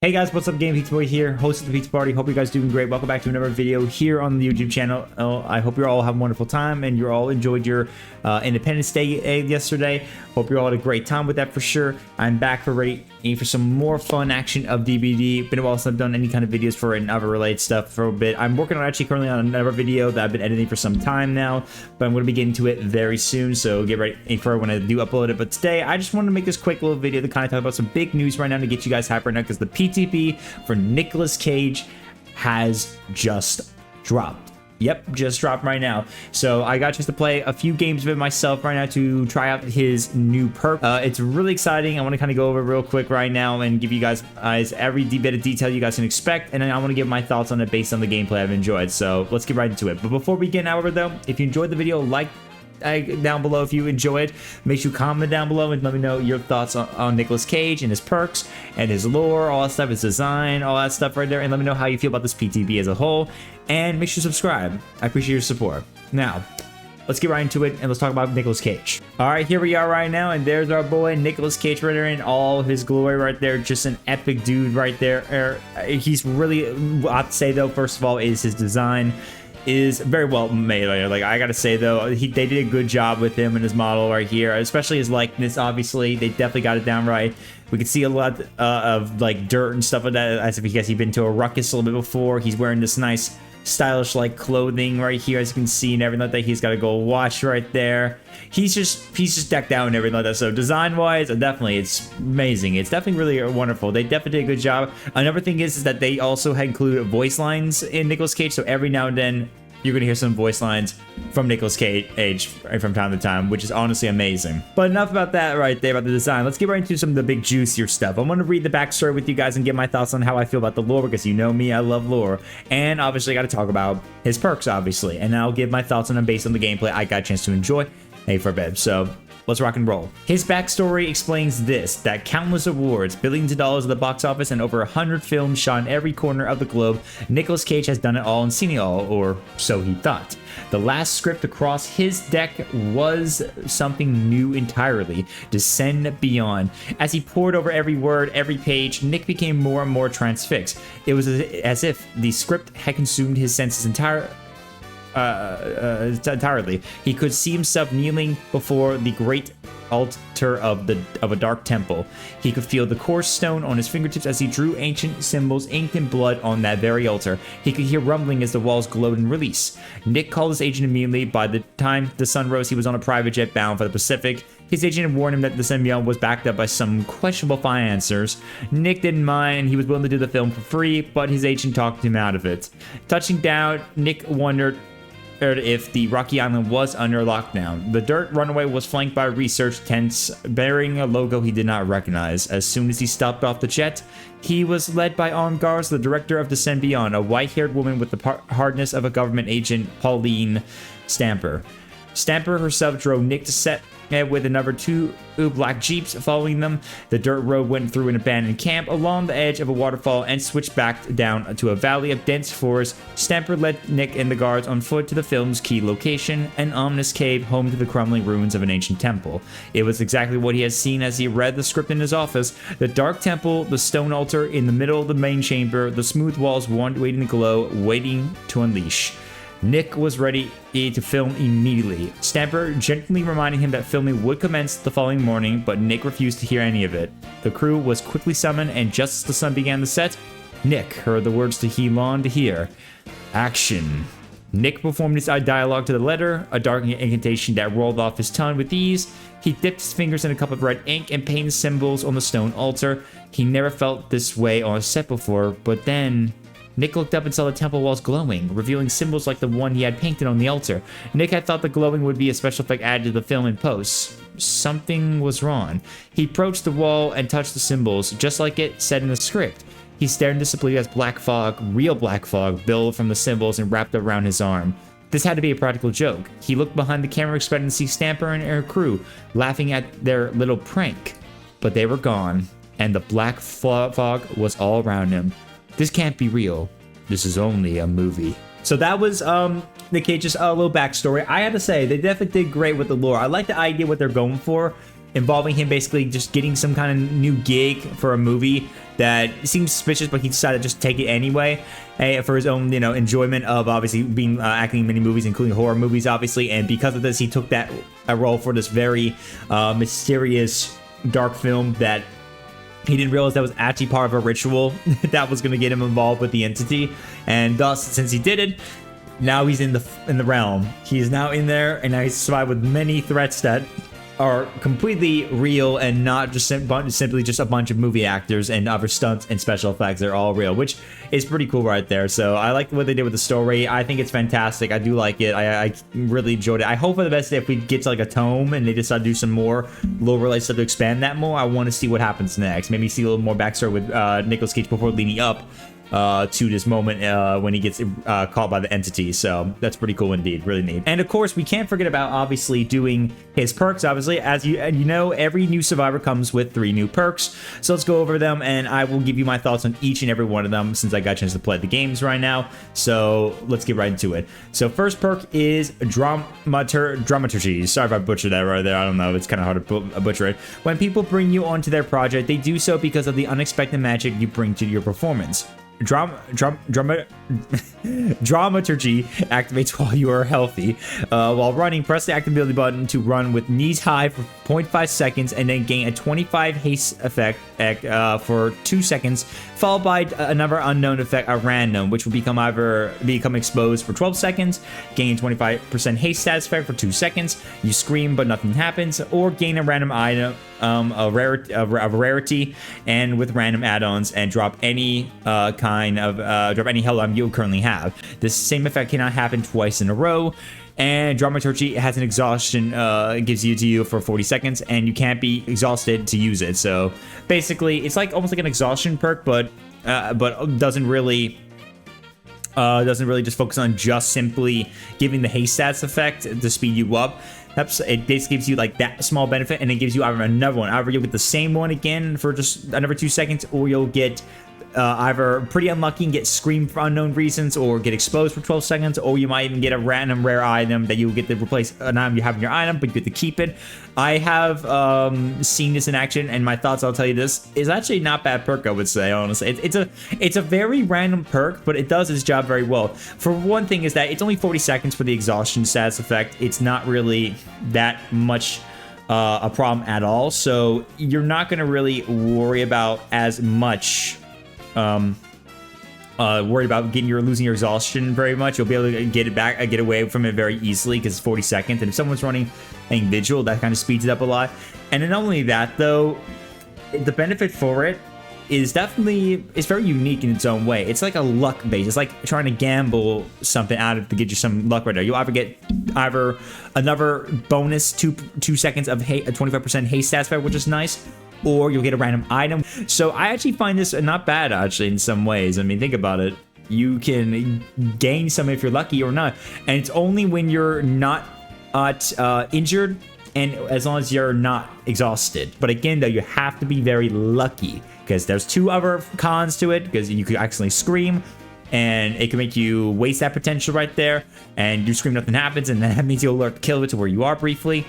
Hey guys, what's up? Game Pizza Boy here, host of the Pizza Party. Hope you guys doing great. Welcome back to another video here on the YouTube channel. I hope you're all having a wonderful time and you're all enjoyed your Independence Day yesterday. Hope you all had a great time with that for sure. I'm back ready for some more fun action of DBD. Been a while since I've done any kind of videos for it and other related stuff for a bit. I'm working on currently on another video that I've been editing for some time now, but I'm going to be getting to it very soon. So get ready for when I do upload it. But today I just wanted to make this quick little video to kind of talk about some big news right now to get you guys hyped right now, because the PTB for Nicolas Cage has just dropped. Yep, just dropped right now. So I got just to play a few games with it myself right now to try out his new perk. It's really exciting. I want to kind of go over real quick right now and give you guys every bit of detail you guys can expect, and then I want to give my thoughts on it based on the gameplay I've enjoyed. So let's get right into it. But before we get over though, if you enjoyed the video, like down below if you enjoy it. Make sure you comment down below and let me know your thoughts on Nicolas Cage and his perks and his lore, all that stuff, his design, all that stuff right there, and let me know how you feel about this PTB as a whole, and make sure you subscribe. I appreciate your support. Now let's get right into it and let's talk about Nicolas Cage. All right, here we are right now, and there's our boy Nicolas Cage right there in all his glory right there. Just an epic dude right there. He's really, I'd say though, first of all, is his design is very well made. Like I gotta say though, they did a good job with him and his model right here, especially his likeness. Obviously they definitely got it down right. We could see a lot of like dirt and stuff like that, as if he'd been to a ruckus a little bit before. He's wearing this nice stylish like clothing right here, as you can see, and everything like that. He's got a gold watch right there. He's just decked out and everything like that. So design wise, definitely it's amazing. It's definitely really wonderful. They definitely did a good job. Another thing is that they also had included voice lines in Nicolas Cage, so every now and then you're gonna hear some voice lines from Nicolas Cage from time to time, which is honestly amazing. But enough about that right there, about the design. Let's get right into some of the big juicier stuff. I want to read the backstory with you guys and get my thoughts on how I feel about the lore, because you know me, I love lore. And obviously I got to talk about his perks, obviously. And I'll give my thoughts on them based on the gameplay I got a chance to enjoy. Hey for a bit. So let's rock and roll. His backstory explains this: that countless awards, billions of dollars at the box office, and over 100 films shot in every corner of the globe, Nicolas Cage has done it all and seen it all, or so he thought. The last script across his deck was something new entirely: Descend Beyond. As he pored over every word, every page, Nick became more and more transfixed. It was as if the script had consumed his senses entirely. He could see himself kneeling before the great altar of a dark temple. He could feel the coarse stone on his fingertips as he drew ancient symbols inked in blood on that very altar. He could hear rumbling as the walls glowed in release. Nick called his agent immediately. By the time the sun rose, he was on a private jet bound for the Pacific. His agent had warned him that the Descend Beyond was backed up by some questionable financiers. Nick didn't mind. He was willing to do the film for free, but his agent talked him out of it. Touching down, Nick wondered if the rocky island was under lockdown. The dirt runway was flanked by research tents bearing a logo he did not recognize. As soon as he stopped off the jet, he was led by armed guards to the director of Descend Beyond, a white-haired woman with the hardness of a government agent, Pauline Stamper. Stamper herself drove Nick to set with another two black jeeps following them. The dirt road went through an abandoned camp along the edge of a waterfall and switched back down to a valley of dense forest. Stamper led Nick and the guards on foot to the film's key location, an ominous cave home to the crumbling ruins of an ancient temple. It was exactly what he had seen as he read the script in his office: the dark temple, the stone altar in the middle of the main chamber, the smooth walls waiting to glow, waiting to unleash. Nick was ready to film immediately. Stamper gently reminding him that filming would commence the following morning, but Nick refused to hear any of it. The crew was quickly summoned, and just as the sun began to set, Nick heard the words that he longed to hear: action. Nick performed his dialogue to the letter, a dark incantation that rolled off his tongue with ease. He dipped his fingers in a cup of red ink and painted symbols on the stone altar. He never felt this way on a set before, but then Nick looked up and saw the temple walls glowing, revealing symbols like the one he had painted on the altar. Nick had thought the glowing would be a special effect added to the film in post. Something was wrong. He approached the wall and touched the symbols, just like it said in the script. He stared in disbelief as black fog, real black fog, billowed from the symbols and wrapped around his arm. This had to be a practical joke. He looked behind the camera expecting to see Stamper and her crew laughing at their little prank. But they were gone, and the black fog was all around him. This can't be real. This is only a movie. So that was Nick Cage's little backstory. I had to say, they definitely did great with the lore. I like the idea what they're going for. involving him basically just getting some kind of new gig for a movie that seems suspicious, but he decided to just take it anyway, for his own, enjoyment of obviously being acting in many movies, including horror movies, obviously. And because of this, he took that role for this very mysterious, dark film that he didn't realize that was actually part of a ritual that was going to get him involved with the entity. And thus, since he did it, now he's in the realm. He is now in there, and now he's survived with many threats that are completely real and not just simply just a bunch of movie actors and other stunts and special effects. They're all real, which is pretty cool right there. So I like what they did with the story. I think it's fantastic. I do like it. I really enjoyed it. I hope for the best if we get to like a tome and they decide to do some more lore-related stuff to expand that more. I want to see what happens next. Maybe see a little more backstory with Nicolas Cage before leading up to this moment when he gets caught by the entity. So that's pretty cool indeed, really neat. And of course, we can't forget about obviously doing his perks. Obviously, as you know, every new survivor comes with 3 new perks. So let's go over them, and I will give you my thoughts on each and every one of them since I got a chance to play the games right now. So let's get right into it. So first perk is dramaturgy. Sorry if I butchered that right there. I don't know. It's kind of hard to butcher it. When people bring you onto their project, they do so because of the unexpected magic you bring to your performance. Dramaturgy activates while you are healthy. While running, press the activability button to run with knees high for 0.5 seconds and then gain a 25 haste effect for 2 seconds, followed by another unknown effect at random, which will become exposed for 12 seconds, gain 25% haste status effect for 2 seconds, you scream but nothing happens, or gain a random item, a rarity, and with random add-ons, and drop any health item you currently have. This same effect cannot happen twice in a row. And dramaturgy has an exhaustion, it gives you to you for 40 seconds, and you can't be exhausted to use it. So basically, it's like almost like an exhaustion perk, but doesn't really just focus on just simply giving the haste stats effect to speed you up. It basically gives you like that small benefit, and it gives you either another one. Either you'll get the same one again for just another 2 seconds, or you'll get either pretty unlucky and get screamed for unknown reasons, or get exposed for 12 seconds, or you might even get a random rare item that you get to replace an item you have in your item, but you get to keep it. I have seen this in action, and my thoughts, I'll tell you, this is actually not bad perk, I would say, honestly. It's a very random perk, but it does its job very well. For one thing is that it's only 40 seconds for the exhaustion status effect. It's not really that much a problem at all, so you're not going to really worry about as much worried about losing your exhaustion very much. You'll be able to get away from it very easily because it's 40 seconds, and if someone's running a visual, that kind of speeds it up a lot. And then not only that, though, the benefit for it is it's very unique in its own way. It's like a luck base. It's like trying to gamble something out of to get you some luck right there. You'll either get another bonus 2 seconds of a 25% haste stats effect, which is nice, or you'll get a random item. So I actually find this not bad, actually, in some ways. I mean, think about it. You can gain some if you're lucky or not. And it's only when you're not injured, and as long as you're not exhausted. But again, though, you have to be very lucky, because there's 2 other cons to it, because you could accidentally scream, and it can make you waste that potential right there, and you scream, nothing happens, and that means you'll alert the killer to where you are briefly.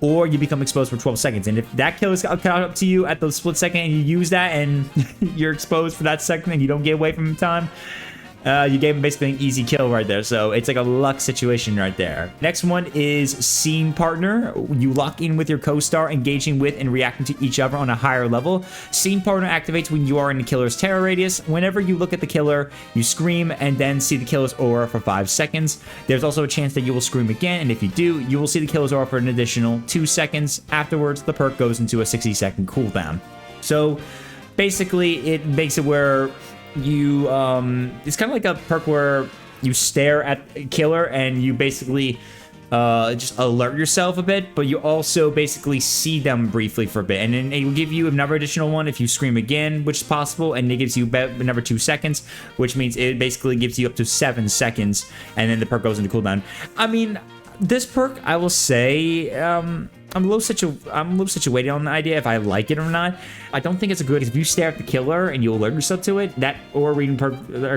Or you become exposed for 12 seconds. And if that kill is caught up to you at the split second and you use that and you're exposed for that second and you don't get away from time, you gave him basically an easy kill right there. So it's like a luck situation right there. Next one is Scene Partner. You lock in with your co-star, engaging with and reacting to each other on a higher level. Scene Partner activates when you are in the killer's terror radius. Whenever you look at the killer, you scream and then see the killer's aura for 5 seconds. There's also a chance that you will scream again, and if you do, you will see the killer's aura for an additional 2 seconds. Afterwards, the perk goes into a 60-second cooldown. So basically, it makes it where you it's kind of like a perk where you stare at a killer and you basically just alert yourself a bit, but you also basically see them briefly for a bit, and then it will give you another additional one if you scream again, which is possible, and it gives you another 2 seconds, which means it basically gives you up to 7 seconds, and then the perk goes into cooldown. I mean, this perk, I will say, I'm a little situated on the idea if I like it or not. I don't think it's a good, if you stare at the killer and you alert yourself to it, that aura reading perk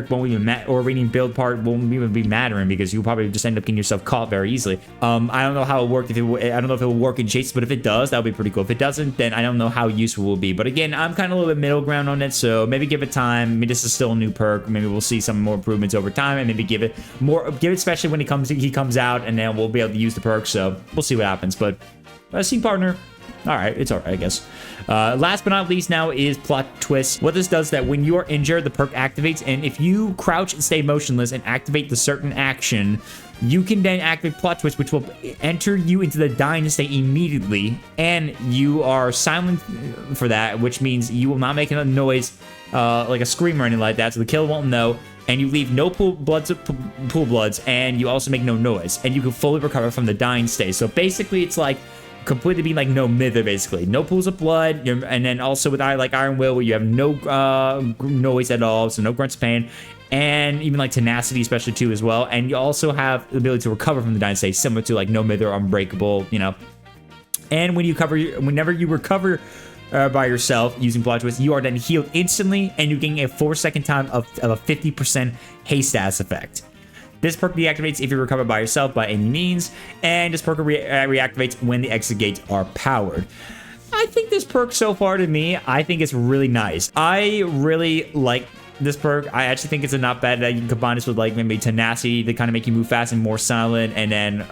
won't even or reading build part won't even be mattering, because you'll probably just end up getting yourself caught very easily. I don't know how it worked. I don't know if it will work in chases, but if it does, that would be pretty cool. If it doesn't, then I don't know how useful it will be. But again, I'm kind of a little bit middle ground on it, so maybe give it time. I mean, this is still a new perk. Maybe we'll see some more improvements over time, and maybe give it especially when he comes out, and then we'll be able to use the perk. So we'll see what happens. But scene partner, all right, it's all right, I guess. Last but not least now is plot twist. What this does is that when you are injured, the perk activates, and if you crouch and stay motionless and activate the certain action, you can then activate plot twist, which will enter you into the dying state immediately, and you are silent for that, which means you will not make a noise like a scream or anything like that, so the killer won't know. And you leave no pool bloods, and you also make no noise, and you can fully recover from the dying state. So basically, it's like completely being like no mither, basically. No pools of blood, and then also with like Iron Will, where you have no noise at all, so no grunts of pain, and even like tenacity, especially too, as well. And you also have the ability to recover from the dying state, similar to like no mither, unbreakable, you know. And whenever you recover by yourself using plot twist, you are then healed instantly, and you gain a 4-second time of a 50% haste status effect. This perk deactivates if you recover by yourself by any means, and this perk reactivates when the exit gates are powered. I think this perk so far, to me, I think it's really nice. I really like this perk. I actually think it's not bad that you can combine this with like maybe tenacity to kind of make you move fast and more silent, and then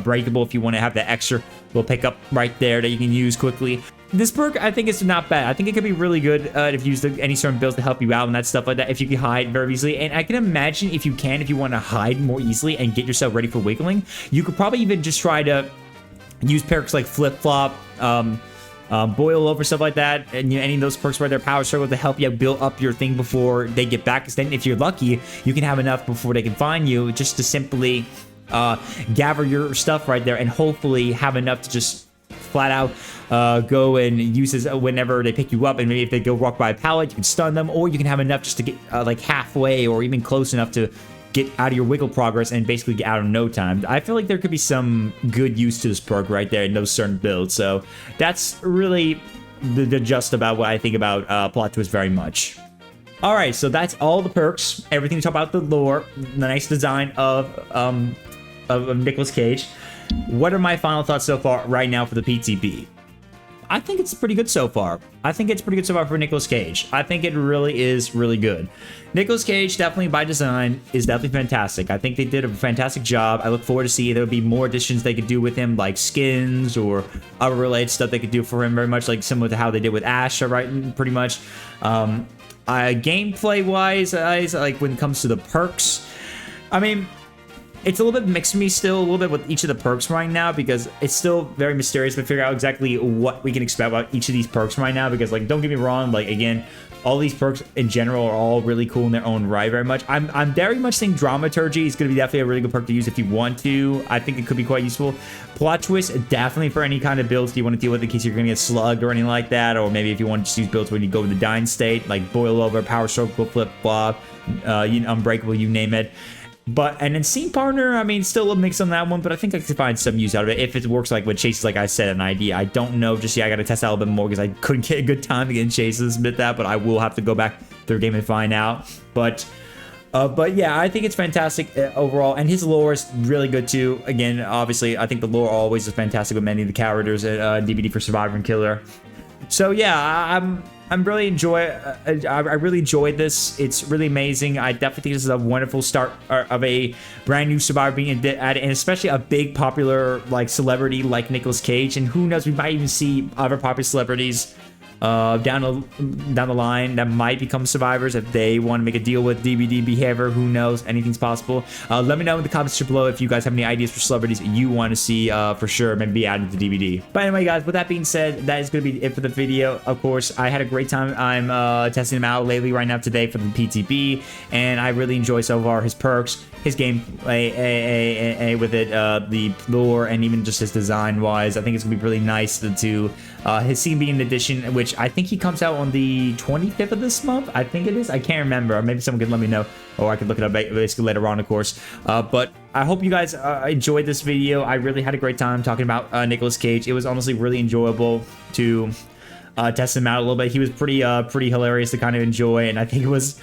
breakable if you want to have the extra little pickup right there that you can use quickly. This perk, I think, is not bad. I think it could be really good if you use any certain builds to help you out and that stuff like that, if you can hide very easily. And I can imagine if you want to hide more easily and get yourself ready for wiggling, you could probably even just try to use perks like flip-flop, boil over, stuff like that, and any of those perks where they're power circle to help you build up your thing before they get back. Because then if you're lucky, you can have enough before they can find you, just to simply gather your stuff right there, and hopefully have enough to just flat out go and use this whenever they pick you up. And maybe if they go walk by a pallet, you can stun them, or you can have enough just to get like halfway or even close enough to get out of your wiggle progress and basically get out in no time. I feel like there could be some good use to this perk right there in those certain builds. So that's really the just about what I think about plot twist very much. All right, so that's all the perks, everything to talk about the lore, the nice design of Nicolas Cage. What are my final thoughts so far right now for the PTB? I think it's pretty good so far. I think it's pretty good so far for Nicolas Cage. I think it really is really good. Nicolas Cage, definitely by design, is definitely fantastic. I think they did a fantastic job. I look forward to see there would be more additions they could do with him, like skins or other related stuff they could do for him, very much like similar to how they did with Ash, right? Pretty much. Gameplay-wise, like when it comes to the perks, I mean, it's a little bit mixed for me still, a little bit with each of the perks right now, because it's still very mysterious to figure out exactly what we can expect about each of these perks right now, because, like, don't get me wrong, like, again, all these perks in general are all really cool in their own right very much. I'm very much saying Dramaturgy is going to be definitely a really good perk to use if you want to. I think it could be quite useful. Plot Twist, definitely for any kind of builds you want to deal with in case you're going to get slugged or anything like that, or maybe if you want to just use builds when you go in the dying state, like Boil Over, Power Circle, Flip Flop, Unbreakable, you name it. And then Scene Partner, I mean, still a mix on that one, but I think I could find some use out of it if it works like with chases, like I said, an idea. I don't know just yet. I got to test out a little bit more because I couldn't get a good time to get in chases, admit that, but I will have to go back through the game and find out. But yeah, I think it's fantastic overall, and his lore is really good too. Again, obviously, I think the lore always is fantastic with many of the characters at DBD for Survivor and Killer. So yeah, I'm really I really enjoyed this. It's really amazing. I definitely think this is a wonderful start of a brand new Survivor being added, and especially a big popular like celebrity like Nicolas Cage. And who knows, we might even see other popular celebrities down the line that might become survivors if they want to make a deal with DBD behavior. Who knows? Anything's possible. Let me know in the comments below if you guys have any ideas for celebrities you want to see for sure, maybe be added to DBD. But anyway, guys, with that being said, that is going to be it for the video. Of course, I had a great time. I'm testing him out lately right now today for the PTB, and I really enjoy so far his perks, his gameplay with it, the lore, and even just his design wise. I think it's gonna be really nice to his scene being an addition, which I think he comes out on the 25th of this month. I think it is. I can't remember. Or maybe someone can let me know, or I could look it up basically later on, of course. But I hope you guys enjoyed this video. I really had a great time talking about Nicolas Cage. It was honestly really enjoyable to test him out a little bit. He was pretty hilarious to kind of enjoy, and I think it was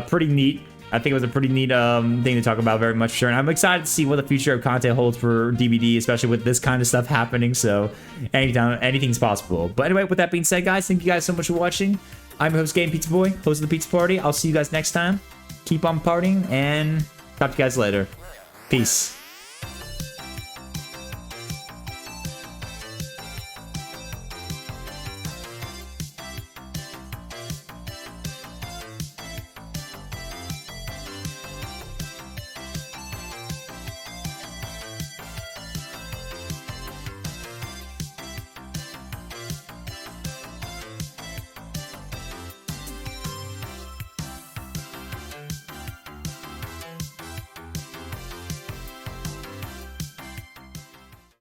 pretty neat. I think it was a pretty neat thing to talk about, very much sure. And I'm excited to see what the future of content holds for DBD, especially with this kind of stuff happening. So anytime, anything's possible. But anyway, with that being said, guys, thank you guys so much for watching. I'm your host, Game Pizza Boy, host of the Pizza Party. I'll see you guys next time. Keep on partying, and talk to you guys later. Peace.